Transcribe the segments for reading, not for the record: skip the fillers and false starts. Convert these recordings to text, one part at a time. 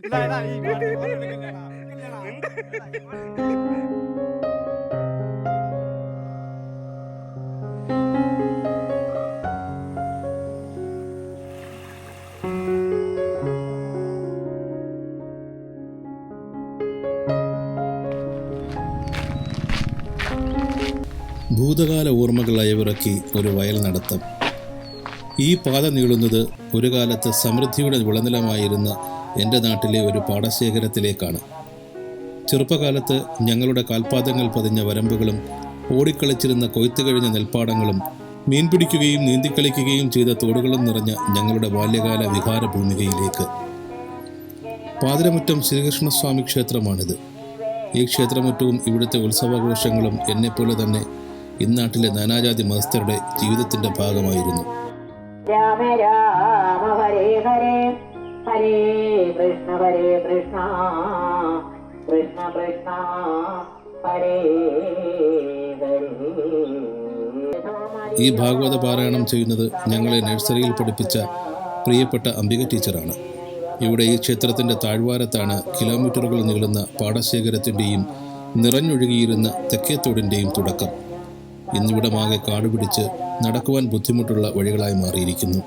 ഭൂതകാല ഓർമ്മകൾ അയവിറക്കി ഒരു വയൽ നടത്തം. ഈ പാത നീളുന്നത് ഒരു കാലത്ത് സമൃദ്ധിയുടെ വിളനിലമായിരുന്ന എൻ്റെ നാട്ടിലെ ഒരു പാടശേഖരത്തിലേക്കാണ്. ചെറുപ്പകാലത്ത് ഞങ്ങളുടെ കാൽപാദങ്ങൾ പതിഞ്ഞ വരമ്പുകളും ഓടിക്കളിച്ചിരുന്ന കൊയ്ത്തു കഴിഞ്ഞ നെൽപ്പാടങ്ങളും മീൻ പിടിക്കുകയും നീന്തിക്കളിക്കുകയും ചെയ്ത തോടുകളും നിറഞ്ഞ ഞങ്ങളുടെ ബാല്യകാല വിഹാര ഭൂമികയിലേക്ക്. പാതിരമുറ്റം ശ്രീകൃഷ്ണസ്വാമി ക്ഷേത്രമാണിത്. ഈ ക്ഷേത്രമുറ്റവും ഇവിടുത്തെ ഉത്സവാഘോഷങ്ങളും എന്നെപ്പോലെ തന്നെ ഇന്നാട്ടിലെ നാനാജാതി മതസ്ഥരുടെ ജീവിതത്തിന്റെ ഭാഗമായിരുന്നു. രാമ രാമ ഹരേ ഹരേ ഹരേ കൃഷ്ണ കൃഷ്ണ കൃഷ്ണ ഹരേ ഹരേ. ഈ ഭാഗവത പാരായണം ചെയ്യുന്നത് ഞങ്ങളെ നഴ്സറിയിൽ പഠിപ്പിച്ച പ്രിയപ്പെട്ട അംബിക ടീച്ചറാണ്. ഇവിടെ ഈ ക്ഷേത്രത്തിന്റെ താഴ്വാരത്താണ് കിലോമീറ്ററുകൾ നീളുന്ന പാടശേഖരത്തിന്റെയും നിറഞ്ഞൊഴുകിയിരുന്ന തെക്കേത്തോടിന്റെയും തുടക്കം. ഇന്നിവിടമാകെ കാടുപിടിച്ച് നടക്കുവാൻ ബുദ്ധിമുട്ടുള്ള വഴികളായി മാറിയിരിക്കുന്നു.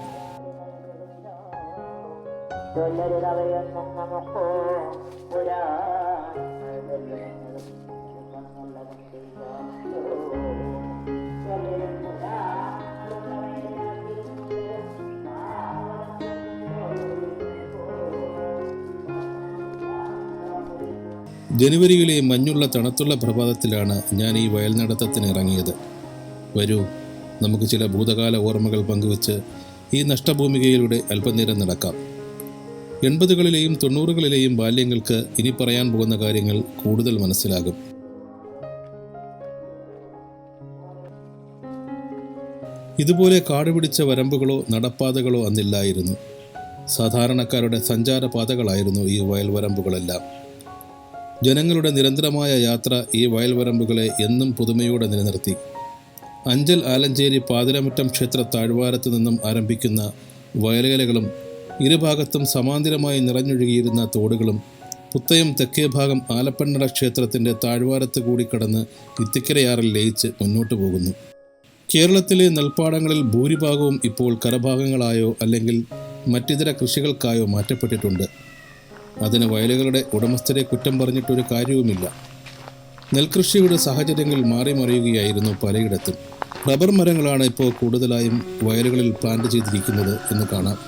ജനുവരിയിലെ മഞ്ഞുള്ള തണുത്തുള്ള പ്രഭാതത്തിലാണ് ഞാൻ ഈ വയൽ നടത്തത്തിന് ഇറങ്ങിയത്. വരൂ, നമുക്ക് ചില ഭൂതകാല ഓർമ്മകൾ പങ്കുവച്ച് ഈ നഷ്ടഭൂമികയിലൂടെ അല്പനേരം നടക്കാം. 80കളിലെയും 90കളിലെയും ബാല്യങ്ങൾക്ക് ഇനി പറയാൻ പോകുന്ന കാര്യങ്ങൾ കൂടുതൽ മനസ്സിലാകും. ഇതുപോലെ കാടുപിടിച്ച വരമ്പുകളോ നടപ്പാതകളോ അന്നില്ലായിരുന്നു. സാധാരണക്കാരുടെ സഞ്ചാരപാതകളായിരുന്നു ഈ വയൽവരമ്പുകളെല്ലാം. ജനങ്ങളുടെ നിരന്തരമായ യാത്ര ഈ വയൽവരമ്പുകളെ എന്നും പുതുമയോടെ നിലനിർത്തി. അഞ്ചൽ ആലഞ്ചേരി പാതിരമുറ്റം ക്ഷേത്ര താഴ്വാരത്ത് നിന്നും ആരംഭിക്കുന്ന വയലേലകളും ഇരുഭാഗത്തും സമാന്തരമായി നിറഞ്ഞൊഴുകിയിരുന്ന തോടുകളും പുത്തയം തെക്കേ ഭാഗം ആലപ്പണ്ണട ക്ഷേത്രത്തിൻ്റെ താഴ്വാരത്ത് കൂടി കടന്ന് ഇത്തിക്കരയാറിൽ ലയിച്ച് മുന്നോട്ടു പോകുന്നു. കേരളത്തിലെ നെൽപ്പാടങ്ങളിൽ ഭൂരിഭാഗവും ഇപ്പോൾ കരഭാഗങ്ങളായോ അല്ലെങ്കിൽ മറ്റിതര കൃഷികൾക്കായോ മാറ്റപ്പെട്ടിട്ടുണ്ട്. അതിന് വയലുകളുടെ ഉടമസ്ഥരെ കുറ്റം പറഞ്ഞിട്ടൊരു കാര്യവുമില്ല. നെൽകൃഷിയുടെ സാഹചര്യങ്ങൾ മാറി മറിയുകയായിരുന്നു പലയിടത്തും. റബ്ബർ മരങ്ങളാണ് ഇപ്പോൾ കൂടുതലായും വയലുകളിൽ പ്ലാന്റ് ചെയ്തിരിക്കുന്നത് എന്ന് കാണാം.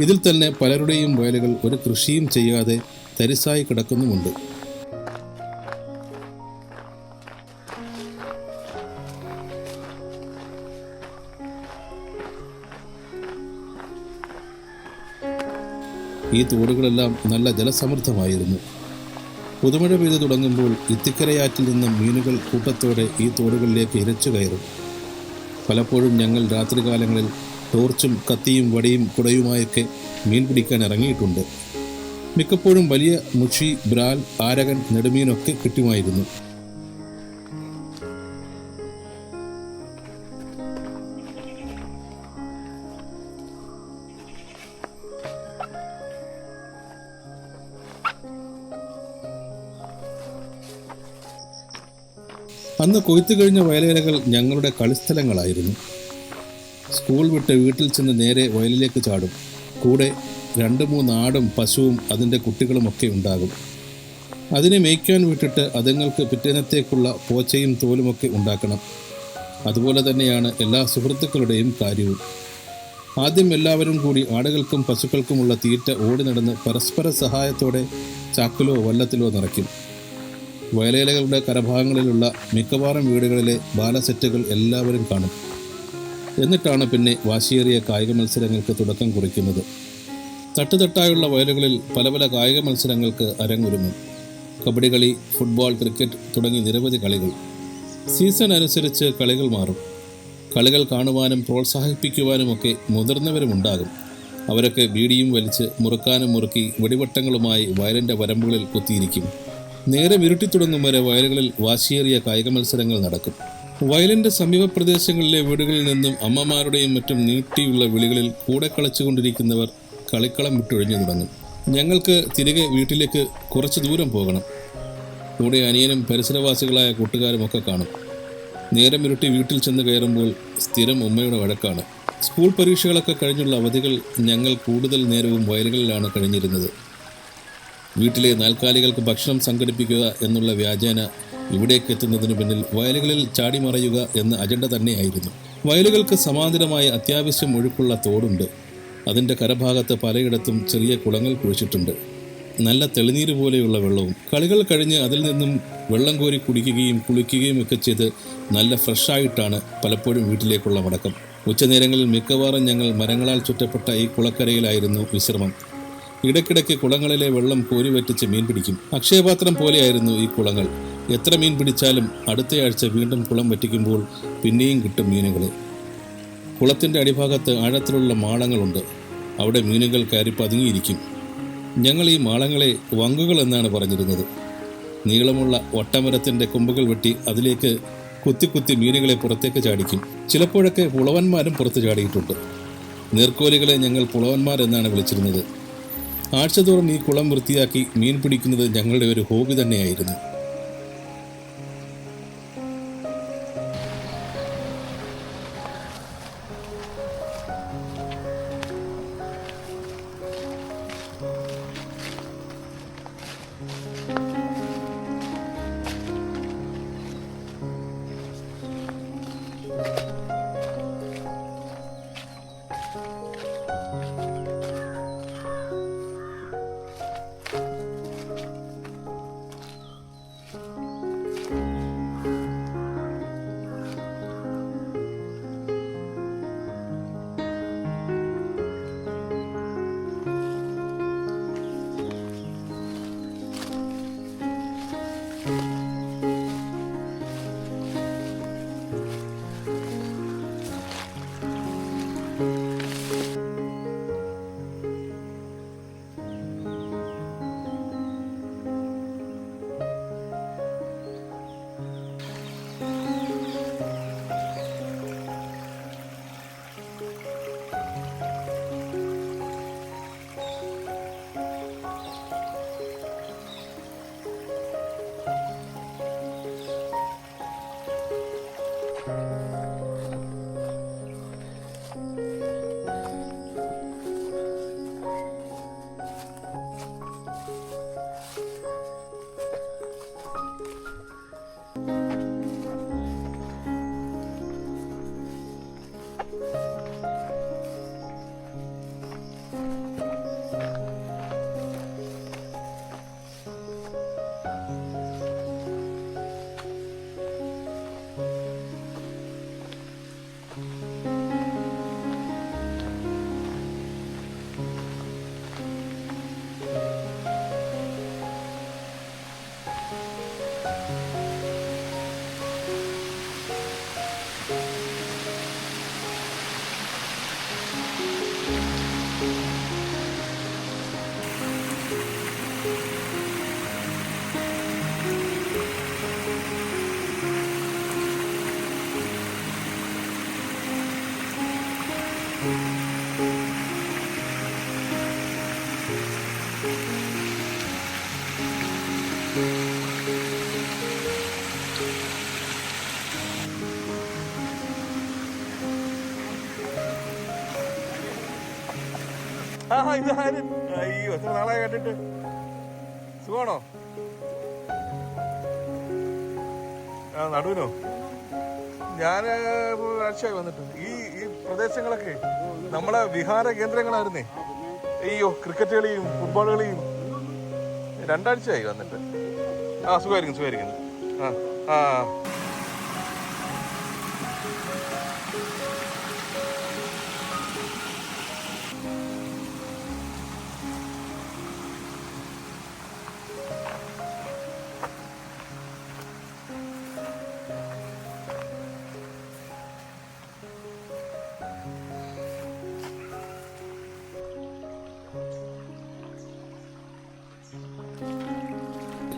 ഇതിൽ തന്നെ പലരുടെയും വയലുകൾ ഒരു കൃഷിയും ചെയ്യാതെ തരിസായി കിടക്കുന്നുമുണ്ട്. ഈ തോടുകളെല്ലാം നല്ല ജലസമൃദ്ധമായിരുന്നു. പുതുമഴ പെയ്തു തുടങ്ങുമ്പോൾ ഇത്തിക്കരയാറ്റിൽ നിന്ന് മീനുകൾ കൂട്ടത്തോടെ ഈ തോടുകളിലേക്ക് ഇരച്ചു കയറും. പലപ്പോഴും ഞങ്ങൾ രാത്രികാലങ്ങളിൽ ടോർച്ചും കത്തിയും വടിയും കുടയുമായൊക്കെ മീൻ പിടിക്കാൻ ഇറങ്ങിയിട്ടുണ്ട്. മിക്കപ്പോഴും വലിയ മുഷി, ബ്രാൽ, ആരകൻ, നെടുമീനൊക്കെ കിട്ടുമായിരുന്നു. അന്ന് കൊയ്ത്തു കഴിഞ്ഞ വയലേലകൾ ഞങ്ങളുടെ കളിസ്ഥലങ്ങളായിരുന്നു. സ്കൂൾ വിട്ട് വീട്ടിൽ ചെന്ന് നേരെ വയലിലേക്ക് ചാടും. കൂടെ 2-3 ആടും പശുവും അതിൻ്റെ കുട്ടികളുമൊക്കെ ഉണ്ടാകും. അതിനെ മേയ്ക്കാൻ വിട്ടിട്ട് അതുങ്ങൾക്ക് പിറ്റേന്നത്തേക്കുള്ള പോച്ചയും തോലുമൊക്കെ ഉണ്ടാക്കണം. അതുപോലെ തന്നെയാണ് എല്ലാ സുഹൃത്തുക്കളുടെയും കാര്യവും. ആദ്യം എല്ലാവരും കൂടി ആടുകൾക്കും പശുക്കൾക്കുമുള്ള തീറ്റ ഓടി നടന്ന് പരസ്പര സഹായത്തോടെ ചാക്കിലോ വല്ലത്തിലോ നിറയ്ക്കും. വയലേലകളുടെ കരഭാഗങ്ങളിലുള്ള മിക്കവാറും വീടുകളിലെ ബാലസെറ്റുകൾ എല്ലാവരും കാണും. എന്നിട്ടാണ് പിന്നെ വാശിയേറിയ കായിക മത്സരങ്ങൾക്ക് തുടക്കം കുറിക്കുന്നത്. തട്ടുതട്ടായുള്ള വയലുകളിൽ പല പല കായിക മത്സരങ്ങൾക്ക് അരങ്ങൊരുങ്ങും. കബഡി കളി, ഫുട്ബോൾ, ക്രിക്കറ്റ് തുടങ്ങി നിരവധി കളികൾ. സീസൺ അനുസരിച്ച് കളികൾ മാറും. കളികൾ കാണുവാനും പ്രോത്സാഹിപ്പിക്കുവാനുമൊക്കെ മുതിർന്നവരുമുണ്ടാകും. അവരൊക്കെ ബീഡിയും വലിച്ച് മുറുക്കാനും മുറുക്കി വെടിവട്ടങ്ങളുമായി വയലിൻ്റെ വരമ്പുകളിൽ കുത്തിയിരിക്കും. നേരെ വിരുട്ടി തുടങ്ങും വരെ വയലുകളിൽ വാശിയേറിയ കായിക മത്സരങ്ങൾ നടക്കും. വയലിൻ്റെ സമീപ പ്രദേശങ്ങളിലെ വീടുകളിൽ നിന്നും അമ്മമാരുടെയും മറ്റും നീട്ടിയുള്ള വിളികളിൽ കൂടെ കളിച്ചുകൊണ്ടിരിക്കുന്നവർ കളിക്കളം വിട്ടൊഴിഞ്ഞു തുടങ്ങും. ഞങ്ങൾക്ക് തിരികെ വീട്ടിലേക്ക് കുറച്ച് ദൂരം പോകണം. കൂടെ അനിയനും പരിസരവാസികളായ കൂട്ടുകാരുമൊക്കെ കാണും. നേരം ഇരുട്ടി വീട്ടിൽ ചെന്ന് കയറുമ്പോൾ സ്ഥിരം ഉമ്മയുടെ വഴക്കാണ്. സ്കൂൾ പരീക്ഷകളൊക്കെ കഴിഞ്ഞുള്ള അവധികൾ ഞങ്ങൾ കൂടുതൽ നേരവും വയലുകളിലാണ് കഴിഞ്ഞിരുന്നത്. വീട്ടിലെ നാൽക്കാലികൾക്ക് ഭക്ഷണം സംഘടിപ്പിക്കുക എന്നുള്ള വ്യാജേന ഇവിടേക്ക് എത്തുന്നതിനു പിന്നിൽ വയലുകളിൽ ചാടിമറയുക എന്ന അജണ്ട തന്നെയായിരുന്നു. വയലുകൾക്ക് സമാന്തരമായ അത്യാവശ്യം ഒഴുക്കുള്ള തോടുണ്ട്. അതിൻ്റെ കരഭാഗത്ത് പലയിടത്തും ചെറിയ കുളങ്ങൾ കുഴിച്ചിട്ടുണ്ട്. നല്ല തെളിനീര് പോലെയുള്ള വെള്ളവും. കളികൾ കഴിഞ്ഞ് അതിൽ നിന്നും വെള്ളം കോരി കുടിക്കുകയും കുളിക്കുകയും ഒക്കെ ചെയ്ത് നല്ല ഫ്രഷായിട്ടാണ് പലപ്പോഴും വീട്ടിലേക്കുള്ള മടക്കം. ഉച്ചനേരങ്ങളിൽ മിക്കവാറും ഞങ്ങൾ മരങ്ങളാൽ ചുറ്റപ്പെട്ട ഈ കുളക്കരയിലായിരുന്നു വിശ്രമം. ഇടയ്ക്കിടയ്ക്ക് കുളങ്ങളിലെ വെള്ളം കോരി വറ്റിച്ച് മീൻ പിടിക്കും. അക്ഷയപാത്രം പോലെയായിരുന്നു ഈ കുളങ്ങൾ. എത്ര മീൻ പിടിച്ചാലും അടുത്തയാഴ്ച വീണ്ടും കുളം വറ്റിക്കുമ്പോൾ പിന്നെയും കിട്ടും മീനുകളെ. കുളത്തിൻ്റെ അടിഭാഗത്ത് ആഴത്തിലുള്ള മാളങ്ങളുണ്ട്. അവിടെ മീനുകൾ കയറി പതുങ്ങിയിരിക്കും. ഞങ്ങൾ ഈ മാളങ്ങളെ വങ്കുകൾ എന്നാണ് പറഞ്ഞിരുന്നത്. നീളമുള്ള ഒട്ടമരത്തിൻ്റെ കൊമ്പുകൾ വെട്ടി അതിലേക്ക് കുത്തി മീനുകളെ പുറത്തേക്ക് ചാടിക്കും. ചിലപ്പോഴൊക്കെ പുളവന്മാരും പുറത്ത് ചാടിയിട്ടുണ്ട്. നീർക്കോലികളെ ഞങ്ങൾ പുളവന്മാർ എന്നാണ് വിളിച്ചിരുന്നത്. ആഴ്ചതോറും ഈ കുളം വൃത്തിയാക്കി മീൻ പിടിക്കുന്നത് ഞങ്ങളുടെ ഒരു ഹോബി തന്നെയായിരുന്നു. അയ്യോ, എത്ര നാളായി കണ്ടിട്ട്. സുഖമാണോ? നടുവിനോ? ഞാൻ ഒരാഴ്ചയായി വന്നിട്ട്. ഈ പ്രദേശങ്ങളൊക്കെ നമ്മളെ വിഹാര കേന്ദ്രങ്ങളായിരുന്നേ. അയ്യോ, ക്രിക്കറ്റ് കളിയും ഫുട്ബോൾ കളിയും. 2 ആഴ്ചയായി വന്നിട്ട്. സുഖമായിരിക്കുന്നു. ആ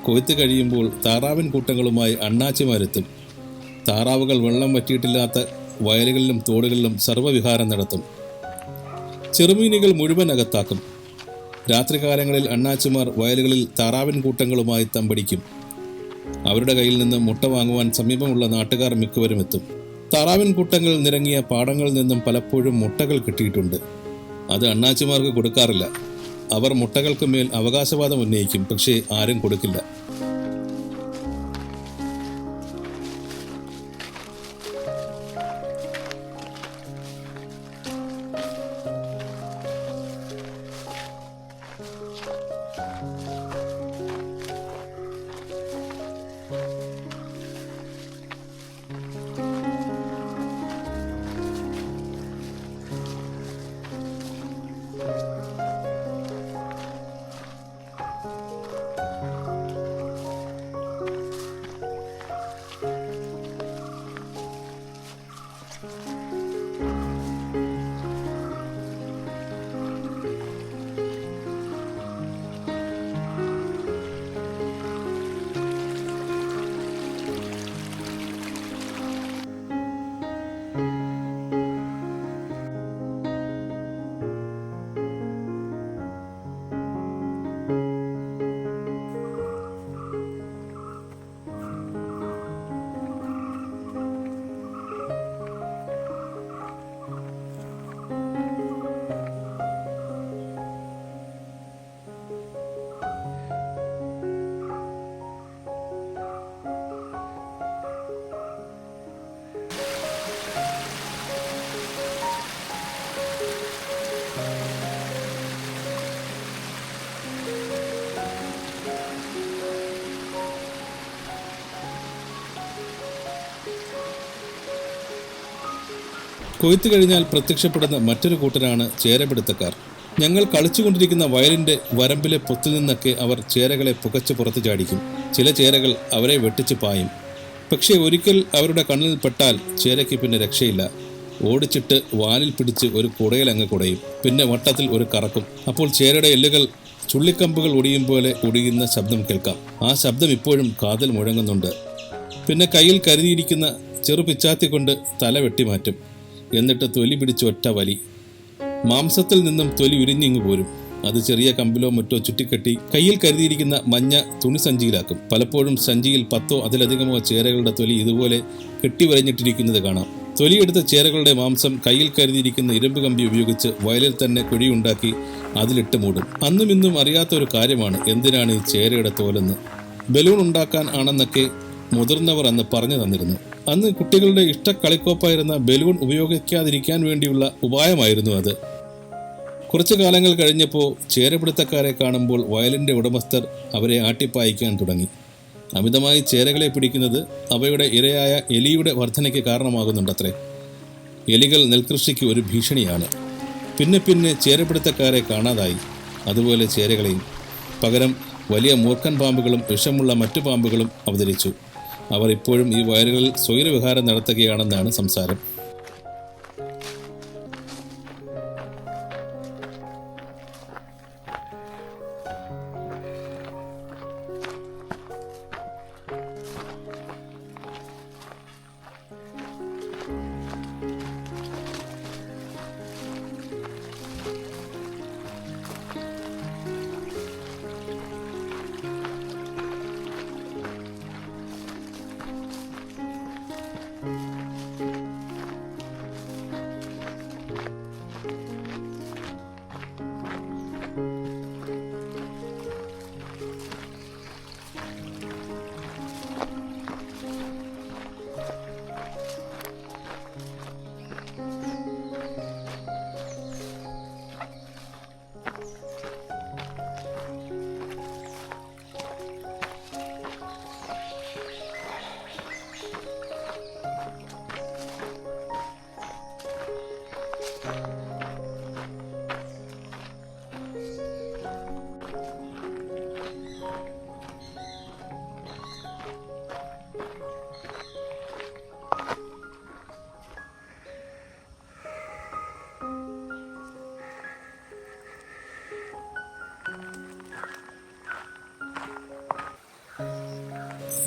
കൊയ്ത്ത് കഴിയുമ്പോൾ താറാവിൻ കൂട്ടങ്ങളുമായി അണ്ണാച്ചിമാരെത്തും. താറാവുകൾ വെള്ളം വറ്റിയിട്ടില്ലാത്ത വയലുകളിലും തോടുകളിലും സർവ്വവിഹാരം നടത്തും. ചെറുമീനുകൾ മുഴുവൻ അകത്താക്കും. രാത്രികാലങ്ങളിൽ അണ്ണാച്ചിമാർ വയലുകളിൽ താറാവിൻ കൂട്ടങ്ങളുമായി തമ്പടിക്കും. അവരുടെ കയ്യിൽ നിന്ന് മുട്ട വാങ്ങുവാൻ സമീപമുള്ള നാട്ടുകാർ മിക്കവരും എത്തും. താറാവിൻ കൂട്ടങ്ങൾ നിരങ്ങിയ പാടങ്ങളിൽ നിന്നും പലപ്പോഴും മുട്ടകൾ കിട്ടിയിട്ടുണ്ട്. അത് അണ്ണാച്ചിമാർക്ക് കൊടുക്കാറില്ല. അവർ മുട്ടകൾക്ക് മേൽ അവകാശവാദം ഉന്നയിക്കും, പക്ഷേ ആരും കൊടുക്കില്ല. കൊയ്ത്തു കഴിഞ്ഞാൽ പ്രത്യക്ഷപ്പെടുന്ന മറ്റൊരു കൂട്ടരാണ് ചേരപിടുത്തക്കാർ. ഞങ്ങൾ കളിച്ചുകൊണ്ടിരിക്കുന്ന വയലിന്റെ വരമ്പിലെ പൊത്തിൽ നിന്നൊക്കെ അവർ ചേരകളെ പുകച്ച് പുറത്തു ചാടിക്കും. ചില ചേരകൾ അവരെ വെട്ടിച്ച് പായും. പക്ഷേ ഒരിക്കൽ അവരുടെ കണ്ണിൽ പെട്ടാൽ ചേരയ്ക്ക് പിന്നെ രക്ഷയില്ല. ഓടിച്ചിട്ട് വാലിൽ പിടിച്ച് ഒരു കുടയിലങ്ങ് കുടയും. പിന്നെ വട്ടത്തിൽ ഒരു കറക്കും. അപ്പോൾ ചേരയുടെ എല്ലുകൾ ചുള്ളിക്കമ്പുകൾ ഒടിയും പോലെ ഒടിയുന്ന ശബ്ദം കേൾക്കാം. ആ ശബ്ദം ഇപ്പോഴും കാതിൽ മുഴങ്ങുന്നുണ്ട്. പിന്നെ കയ്യിൽ കരുതിയിരിക്കുന്ന ചെറു പിച്ചാത്തി കൊണ്ട് തല വെട്ടിമാറ്റും. എന്നിട്ട് തൊലി പിടിച്ച് ഒറ്റ വലി. മാംസത്തിൽ നിന്നും തൊലി ഉരിഞ്ഞിങ്ങു പോരും. അത് ചെറിയ കമ്പിലോ മറ്റോ ചുറ്റിക്കെട്ടി കയ്യിൽ കരുതിയിരിക്കുന്ന മഞ്ഞ തുണി സഞ്ചിയിലാക്കും. പലപ്പോഴും സഞ്ചിയിൽ 10 അതിലധികമോ ചേരകളുടെ തൊലി ഇതുപോലെ കെട്ടിവരഞ്ഞിട്ടിരിക്കുന്നത് കാണാം. തൊലിയെടുത്ത ചേരകളുടെ മാംസം കയ്യിൽ കരുതിയിരിക്കുന്ന ഇരുമ്പ് കമ്പി ഉപയോഗിച്ച് വയലിൽ തന്നെ കുഴിയുണ്ടാക്കി അതിലിട്ട് മൂടും. അന്നും ഇന്നും അറിയാത്ത ഒരു കാര്യമാണ് എന്തിനാണ് ഈ ചേരയുടെ തോലെന്ന്. ബലൂൺ ഉണ്ടാക്കാൻ ആണെന്നൊക്കെ മുതിർന്നവർ അന്ന് പറഞ്ഞു തന്നിരുന്നു. അന്ന് കുട്ടികളുടെ ഇഷ്ടക്കളിക്കോപ്പായിരുന്ന ബലൂൺ ഉപയോഗിക്കാതിരിക്കാൻ വേണ്ടിയുള്ള ഉപായമായിരുന്നു അത്. കുറച്ചു കാലങ്ങൾ കഴിഞ്ഞപ്പോൾ ചേരപിടുത്തക്കാരെ കാണുമ്പോൾ വയലിൻ്റെ ഉടമസ്ഥർ അവരെ ആട്ടിപ്പായിക്കാൻ തുടങ്ങി. അമിതമായി ചേരകളെ പിടിക്കുന്നത് അവയുടെ ഇരയായ എലിയുടെ വർധനയ്ക്ക് കാരണമാകുന്നുണ്ടത്രേ. എലികൾ നെൽകൃഷിക്ക് ഒരു ഭീഷണിയാണ്. പിന്നെ പിന്നെ ചേരപിടുത്തക്കാരെ കാണാതായി. അതുപോലെ ചേരകളെയും. പകരം വലിയ മൂർഖൻ പാമ്പുകളും വിഷമുള്ള മറ്റു പാമ്പുകളും അവതരിച്ചു. അവർ ഇപ്പോഴും ഈ വയലുകളിൽ സ്വൈരവിഹാരം നടത്തുകയാണെന്നാണ് സംസാരം.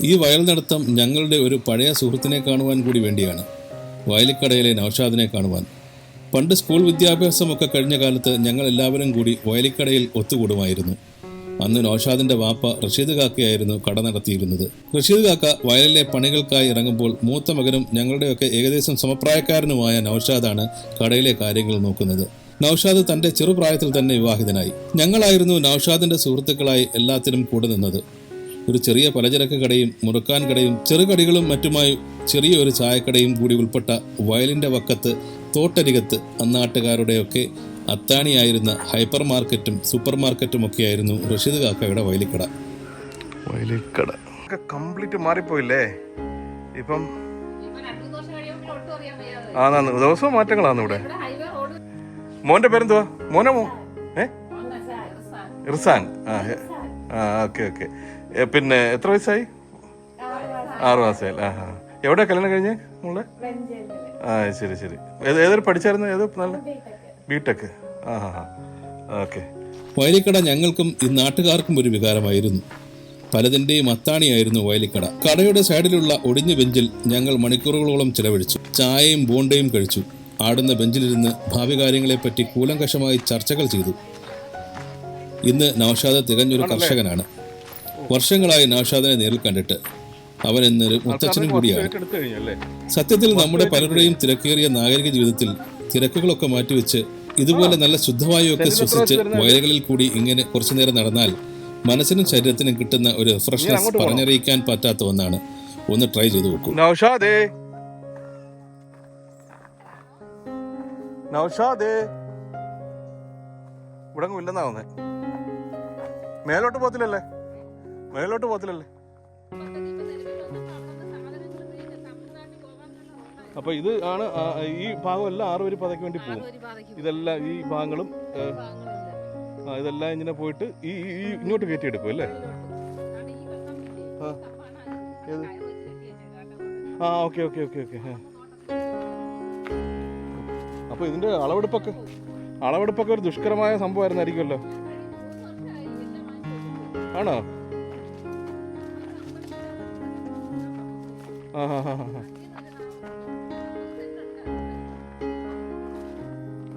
ഈ വയൽ നടത്തം ഞങ്ങളുടെ ഒരു പഴയ സുഹൃത്തിനെ കാണുവാൻ കൂടി വേണ്ടിയാണ്. വയലിക്കടയിലെ നൗഷാദിനെ കാണുവാൻ. പണ്ട് സ്കൂൾ വിദ്യാഭ്യാസമൊക്കെ കഴിഞ്ഞ കാലത്ത് ഞങ്ങൾ എല്ലാവരും കൂടി വയലിക്കടയിൽ ഒത്തുകൂടുമായിരുന്നു. അന്ന് നൗഷാദിന്റെ വാപ്പ റഷീദ് കാക്കയായിരുന്നു കട നടത്തിയിരുന്നത്. റഷീദ് കാക്ക വയലിലെ പണികൾക്കായി ഇറങ്ങുമ്പോൾ മൂത്ത മകനും ഞങ്ങളുടെയൊക്കെ ഏകദേശം സമപ്രായക്കാരനുമായ നൗഷാദാണ് കടയിലെ കാര്യങ്ങൾ നോക്കുന്നത്. നൗഷാദ് തന്റെ ചെറുപ്രായത്തിൽ തന്നെ വിവാഹിതനായി. ഞങ്ങളായിരുന്നു നൗഷാദിന്റെ സുഹൃത്തുക്കളായി എല്ലാത്തിനും കൂടെ നിന്നത്. ഒരു ചെറിയ പലചരക്ക് കടയും മുറുക്കാൻ കടയും ചെറുകടികളും മറ്റുമായി ചെറിയൊരു ചായക്കടയും കൂടി ഉൾപ്പെട്ട വയലിന്റെ വക്കത്ത് തോട്ടരികത്ത് അന്നാട്ടുകാരുടെയൊക്കെ അത്താണിയായിരുന്ന ഹൈപ്പർ മാർക്കറ്റും സൂപ്പർ മാർക്കറ്റും ഒക്കെയായിരുന്നു റഷീദ് കാക്കയുടെ വയലിക്കട. കംപ്ലീറ്റ് മാറിപ്പോയില്ലേ ഇപ്പം? ദിവസവും മാറ്റങ്ങളാണ് ഇവിടെ. മോന്റെ പേരെന്തുവാ? ഇർസാൻ. Okay okay. പിന്നെ എത്ര വയസ്സായി? 6 മാസമായി. എവിടെയാ കല്യാണം കഴിഞ്ഞേ മോളെ? ശരി ശരി. ഏതൊരു പഠിച്ചായിരുന്നു? ഏതോ നല്ല ബിടെക്. ഓക്കെ. വയലിക്കട ഞങ്ങൾക്കും ഈ നാട്ടുകാർക്കും ഒരു വികാരമായിരുന്നു. പലതിന്റെയും അത്താണിയായിരുന്നു വയലിക്കട. കടയുടെ സൈഡിലുള്ള ഒടിഞ്ഞ ബെഞ്ചിൽ ഞങ്ങൾ മണിക്കൂറുകളോളം ചിലവഴിച്ചു. ചായയും ബോണ്ടയും കഴിച്ചു. ആടുന്ന ബെഞ്ചിലിരുന്ന് ഭാവി കാര്യങ്ങളെപ്പറ്റി കൂലങ്കഷമായി ചർച്ചകൾ ചെയ്തു. ഇന്ന് നൗഷാദ് തികഞ്ഞൊരു കർഷകനാണ്. വർഷങ്ങളായി നൗഷാദിനെ നേരിൽ കണ്ടിട്ട്. അവൻ എന്നൊരു മുത്തച്ഛനും കൂടിയാണ്. സത്യത്തിൽ നമ്മുടെ പലരുടെയും തിരക്കേറിയ നാഗരിക ജീവിതത്തിൽ തിരക്കുകളൊക്കെ മാറ്റിവെച്ച് ഇതുപോലെ നല്ല ശുദ്ധവായുവൊക്കെ ശ്വസിച്ച് വയലുകളിൽ കൂടി ഇങ്ങനെ കുറച്ചു നേരം നടന്നാൽ മനസ്സിനും ശരീരത്തിനും കിട്ടുന്ന ഒരു ഫ്രഷ്നെസ് പറഞ്ഞറിയിക്കാൻ പറ്റാത്ത ഒന്നാണ്. ഒന്ന് ട്രൈ ചെയ്ത് നോക്കൂ. മേലോട്ട് പോകത്തില്ലല്ലേ? അപ്പൊ ഇത് ആണ് ഈ ഭാഗമെല്ലാം 6 വരി പാതയ്ക്ക് വേണ്ടി പോകും. ഇതെല്ലാം ഈ ഭാഗങ്ങളും ഇതെല്ലാം ഇങ്ങനെ പോയിട്ട് ഈ ഇങ്ങോട്ട് കയറ്റിയെടുക്കും അല്ലേ? Okay okay okay okay. അപ്പൊ ഇതിന്റെ അളവെടുപ്പൊക്കെ ഒരു ദുഷ്കരമായ സംഭവമായിരുന്നായിരിക്കുമല്ലോ. ആണോ?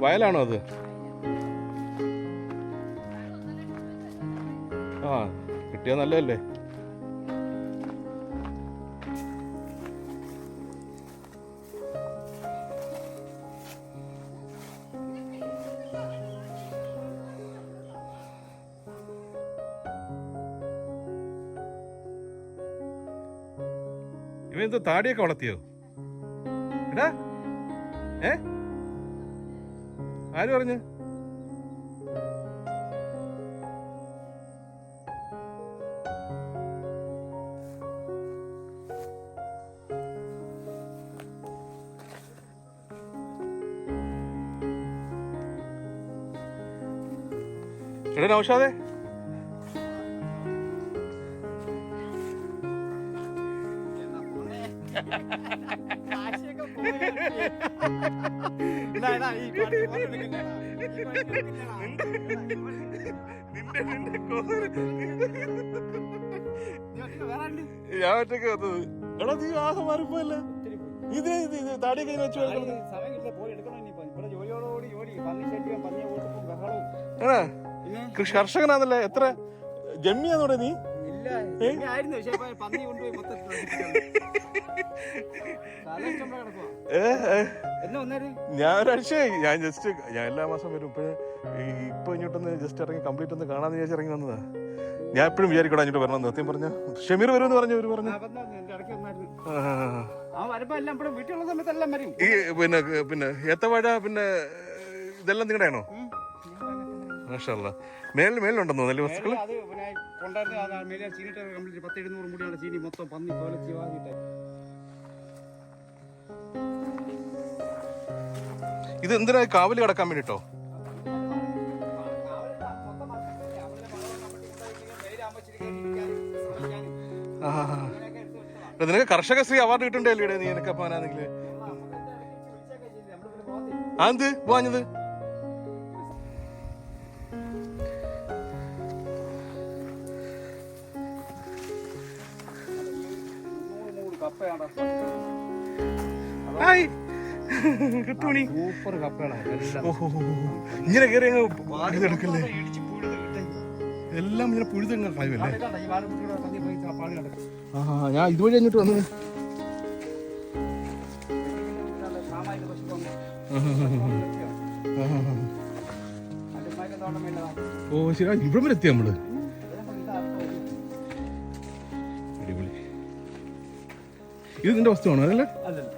വയലാണോ അത്? കിട്ടിയാ നല്ലതല്ലേ? ഇവൻ താടിയൊക്കെ വളർത്തിയോ? എടാ ആര് പറഞ്ഞു? എടാ നൗഷാദേ, ഞാൻ ഒറ്റയ്ക്ക് വന്നത്. എടാ നീ ആകെ മാറിപ്പോയല്ലേ? ഇത് താടി കൈ വെച്ചു കർഷകനാന്നല്ലേ? എത്ര ജമ്മിയാന്നോടെ നീ? ഞാൻ ഒരാഴ്ചയായി. ഞാൻ എല്ലാ മാസം വരും. ഇപ്പൊ ഇങ്ങോട്ടൊന്ന് ജസ്റ്റ് ഇറങ്ങി കംപ്ലീറ്റ് ഒന്ന് കാണാന്ന് വിചാരിച്ച് ഇറങ്ങി വന്നതാ. ഞാൻ എപ്പോഴും വിചാരിക്കടാ അങ്ങോട്ട് വരണം. സത്യം പറഞ്ഞ ഷമീർ വരുമെന്ന് പറഞ്ഞു. ഈ പിന്നെ ഏത്തവാഴ പിന്നെ ഇതെല്ലാം നിങ്ങളുടെയാണോ? മാഷാഅല്ലാഹ്. മേലുണ്ടെന്നോ നല്ല വസ്തുക്കൾ? ഇത് എന്തിനാ കാവല് കിടക്കാൻ വേണ്ടിട്ടോ? നിനക്ക് കർഷകശ്രീ അവാർഡ് കിട്ടണ്ടല്ലേ നീ? എനക്ക് അപ്പാനാണെങ്കില് എന്ത് വാഞ്ഞത്? കെട്ടുമണി. സൂപ്പർ കപ്പകളാണ് എല്ലാം. ഓഹോ, ഇങ്ങനെ കയറി അങ്ങ് ഇതെടുക്കല്ലേ? എല്ലാം ഇങ്ങനെ പുഴുതങ്ങ് കളയുമല്ലേ? ഈ വാഴക്കുട്ടിയുടെ പന്നി പോയി പാടി കിടക്കും. ആ, ഞാൻ ഇതുവഴി അങ്ങോട്ട് വന്നത്. സാമാന്യ പശുക്കളുണ്ട്. അതിന്റെ ഉമ്മായിക്ക് തോട്ടം വേണ്ടതാണ്. ഓ ശരി, ഇവിടെ വരെ എത്തി നമ്മള്. അടിപൊളി. ഇത് നിന്റെ വസ്തുവാണോ അതല്ലേ? അല്ലല്ല.